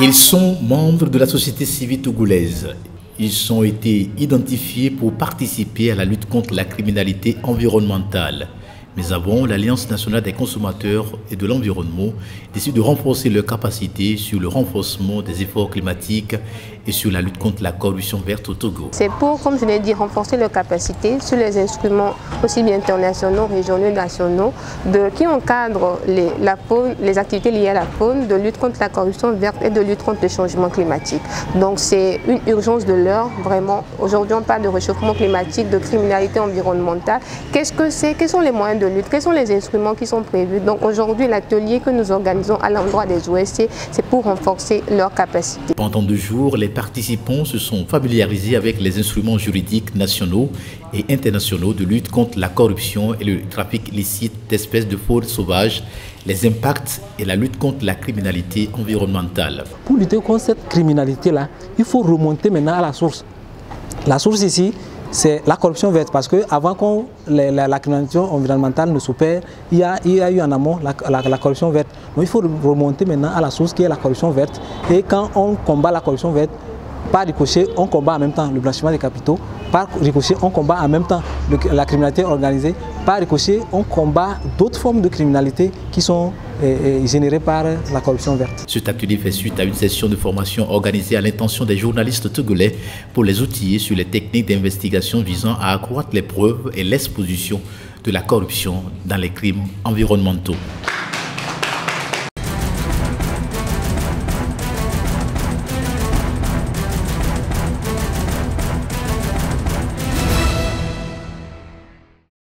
Ils sont membres de la société civile togolaise. Ils ont été identifiés pour participer à la lutte contre la criminalité environnementale. Mais avant, l'Alliance nationale des consommateurs et de l'environnement décide de renforcer leurs capacités sur le renforcement des efforts climatiques et sur la lutte contre la corruption verte au Togo. C'est pour, comme je l'ai dit, renforcer leurs capacités sur les instruments aussi bien internationaux, régionaux, nationaux, qui encadrent les activités liées à la faune, de lutte contre la corruption verte et de lutte contre le changement climatique. Donc c'est une urgence de l'heure, vraiment. Aujourd'hui, on parle de réchauffement climatique, de criminalité environnementale. Qu'est-ce que c'est? Quels sont les moyens de lutte? Quels sont les instruments qui sont prévus? Donc aujourd'hui, l'atelier que nous organisons à l'endroit des OSC, c'est pour renforcer leurs capacités. Pendant 2 jours, les participants se sont familiarisés avec les instruments juridiques nationaux et internationaux de lutte contre la corruption et le trafic illicite d'espèces de faune sauvage, les impacts et la lutte contre la criminalité environnementale. Pour lutter contre cette criminalité-là, il faut remonter maintenant à la source. La source ici, c'est la corruption verte, parce qu'avant que la criminalité environnementale ne s'opère, il y a eu en amont la corruption verte. Donc il faut remonter maintenant à la source qui est la corruption verte. Et quand on combat la corruption verte, par ricochet, on combat en même temps le blanchiment des capitaux. Par ricochet, on combat en même temps la criminalité organisée. Par ricochet, on combat d'autres formes de criminalité qui sont générées par la corruption verte. Cet atelier fait suite à une session de formation organisée à l'intention des journalistes togolais pour les outiller sur les techniques d'investigation visant à accroître les preuves et l'exposition de la corruption dans les crimes environnementaux.